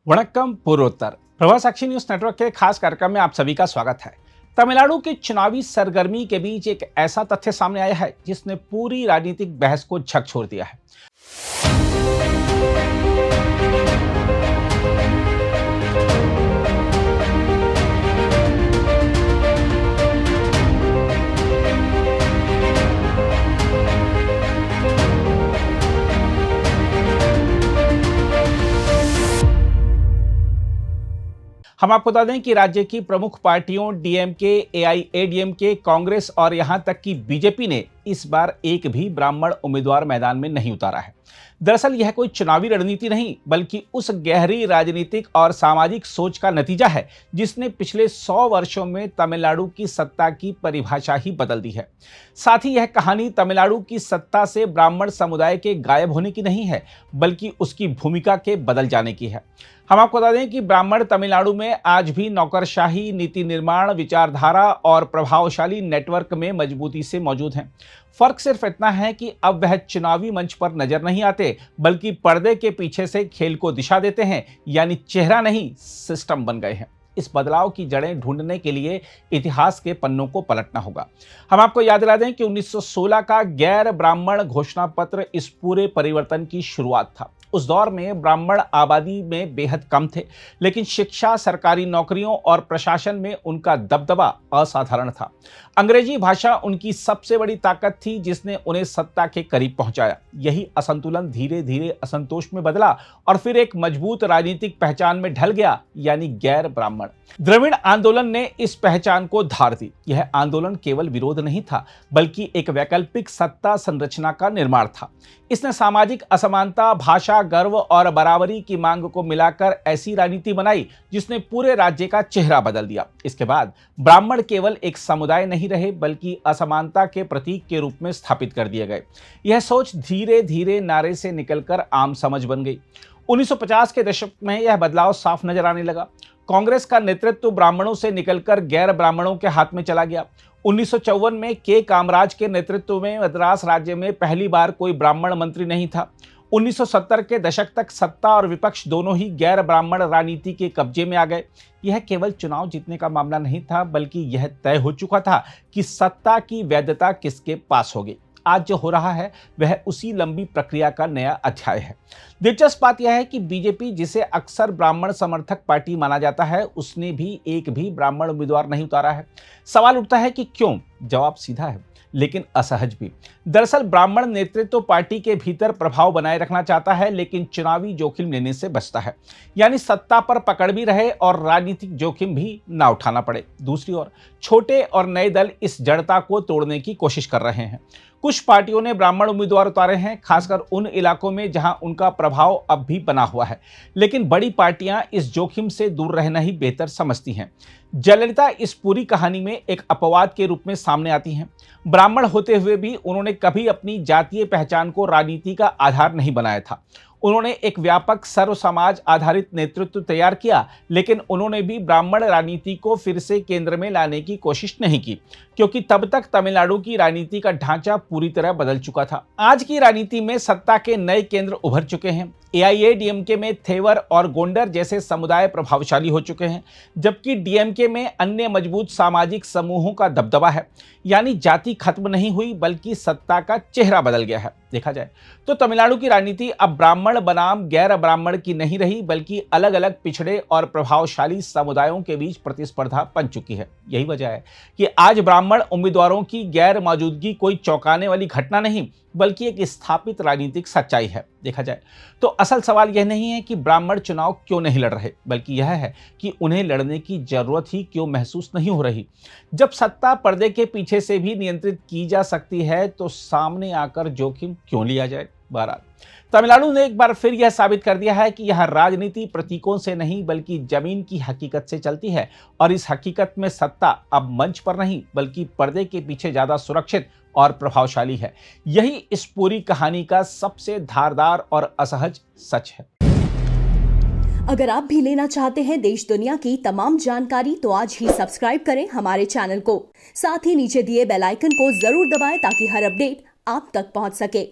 वणक्कम पूर्वोत्तर प्रभा साक्षी news network के खास कार्यक्रम में आप सभी का स्वागत है। तमिलनाडु की चुनावी सरगर्मी के बीच एक ऐसा तथ्य सामने आया है जिसने पूरी राजनीतिक बहस को झकझोर दिया है। हम आपको बता दें कि राज्य की प्रमुख पार्टियों डीएमके, एआईएडीएमके, कांग्रेस और यहां तक कि बीजेपी ने इस बार एक भी ब्राह्मण उम्मीदवार मैदान में नहीं उतारा है। दरअसल यह कोई चुनावी रणनीति नहीं बल्कि उस गहरी राजनीतिक और सामाजिक सोच का नतीजा है जिसने पिछले 100 वर्षों में तमिलनाडु की सत्ता की परिभाषा ही बदल दी है। साथ ही यह कहानी तमिलनाडु की सत्ता से ब्राह्मण समुदाय के गायब होने की नहीं है बल्कि उसकी भूमिका के बदल जाने की है। हम आपको बता दें कि ब्राह्मण तमिलनाडु में आज भी नौकरशाही, नीति निर्माण, विचारधारा और प्रभावशाली नेटवर्क में मजबूती से मौजूद हैं। फर्क सिर्फ इतना है कि अब वह चुनावी मंच पर नजर नहीं आते बल्कि पर्दे के पीछे से खेल को दिशा देते हैं, यानी चेहरा नहीं सिस्टम बन गए हैं। इस बदलाव की जड़ें ढूंढने के लिए इतिहास के पन्नों को पलटना होगा। हम आपको याद दिला दें कि 1916 का गैर ब्राह्मण घोषणा पत्र इस पूरे परिवर्तन की शुरुआत था। उस दौर में ब्राह्मण आबादी में बेहद कम थे, लेकिन शिक्षा, सरकारी नौकरियों और प्रशासन में उनका दबदबा असाधारण था। अंग्रेजी भाषा उनकी सबसे बड़ी ताकत थी जिसने उन्हें सत्ता के करीब पहुंचाया। यही असंतुलन धीरे धीरे असंतोष में बदला और फिर एक मजबूत राजनीतिक पहचान में ढल गया, यानी गैर ब्राह्मण। द्रविड़ आंदोलन ने इस पहचान को धार दी। यह आंदोलन केवल विरोध नहीं था बल्कि एक वैकल्पिक सत्ता संरचना का निर्माण था। इसने सामाजिक असमानता, भाषा गर्व और बराबरी की मांग को मिलाकर ऐसी राजनीति बनाई जिसने पूरे राज्य का चेहरा बदल दिया। इसके बाद ब्राह्मण केवल एक समुदाय नहीं रहे बल्कि असमानता के प्रतीक के रूप में स्थापित कर दिए गए। यह सोच धीरे धीरे नारे से निकलकर आम समझ बन गई। 1950 के दशक में यह बदलाव साफ नजर आने लगा। कांग्रेस का नेतृत्व ब्राह्मणों से निकलकर गैर ब्राह्मणों के हाथ में चला गया। 1954 में के कामराज के नेतृत्व में मद्रास राज्य में पहली बार कोई ब्राह्मण मंत्री नहीं था। 1970 के दशक तक सत्ता और विपक्ष दोनों ही गैर ब्राह्मण राजनीति के कब्जे में आ गए। यह केवल चुनाव जीतने का मामला नहीं था बल्कि यह तय हो चुका था कि सत्ता की वैधता किसके पास होगी। आज जो हो रहा है वह उसी लंबी प्रक्रिया का नया अध्याय है। दिलचस्प बात यह है कि बीजेपी, जिसे अक्सर ब्राह्मण समर्थक पार्टी माना जाता है, उसने भी एक भी ब्राह्मण उम्मीदवार नहीं उतारा है। सवाल उठता है कि क्यों? जवाब सीधा है लेकिन असहज भी। दरअसल ब्राह्मण नेतृत्व पार्टी के भीतर प्रभाव बनाए रखना चाहता है लेकिन चुनावी जोखिम लेने से बचता है, यानी सत्ता पर पकड़ भी रहे और राजनीतिक जोखिम भी ना उठाना पड़े। दूसरी ओर छोटे और नए दल इस जड़ता को तोड़ने की कोशिश कर रहे हैं। कुछ पार्टियों ने ब्राह्मण उम्मीदवार उतारे हैं, खासकर उन इलाकों में जहां उनका प्रभाव अब भी बना हुआ है, लेकिन बड़ी पार्टियां इस जोखिम से दूर रहना ही बेहतर समझती हैं। जयललिता इस पूरी कहानी में एक अपवाद के रूप में सामने आती हैं। ब्राह्मण होते हुए भी उन्होंने कभी अपनी जातीय पहचान को राजनीति का आधार नहीं बनाया था। उन्होंने एक व्यापक सर्व समाज आधारित नेतृत्व तैयार किया, लेकिन उन्होंने भी ब्राह्मण राजनीति को फिर से केंद्र में लाने की कोशिश नहीं की, क्योंकि तब तक तमिलनाडु की राजनीति का ढांचा पूरी तरह बदल चुका था। आज की राजनीति में सत्ता के नए केंद्र उभर चुके हैं। एआईएडीएमके में थेवर और गोंडर जैसे समुदाय प्रभावशाली हो चुके हैं, जबकि डीएमके में अन्य मजबूत सामाजिक समूहों का दबदबा है। यानी जाति खत्म नहीं हुई बल्कि सत्ता का चेहरा बदल गया है। देखा जाए तो तमिलनाडु की राजनीति अब ब्राह्मण बनाम गैर ब्राह्मण की नहीं रही बल्कि अलग अलग पिछड़े और प्रभावशाली समुदायों के बीच प्रतिस्पर्धा बन चुकी है। यही वजह है कि आज ब्राह्मण उम्मीदवारों की गैर मौजूदगी कोई चौंकाने वाली घटना नहीं बल्कि एक स्थापित राजनीतिक सच्चाई है। देखा जाए तो असल सवाल यह नहीं है कि ब्राह्मण चुनाव क्यों नहीं लड़ रहे, बल्कि यह है कि उन्हें लड़ने की जरूरत ही क्यों महसूस नहीं हो रही। जब सत्ता पर्दे के पीछे से भी नियंत्रित की जा सकती है तो सामने आकर जोखिम क्यों लिया जाए। बहरहाल तमिलनाडु ने एक बार फिर यह साबित कर दिया है कि यह राजनीति प्रतीकों से नहीं बल्कि जमीन की हकीकत से चलती है, और इस हकीकत में सत्ता अब मंच पर नहीं बल्कि पर्दे के पीछे ज्यादा सुरक्षित और प्रभावशाली है। यही इस पूरी कहानी का सबसे धारदार और असहज सच है। अगर आप भी लेना चाहते हैं देश दुनिया की तमाम जानकारी तो आज ही सब्सक्राइब करें हमारे चैनल को। साथ ही नीचे दिए बेल आइकन को जरूर दबाएं ताकि हर अपडेट आप तक पहुंच सके।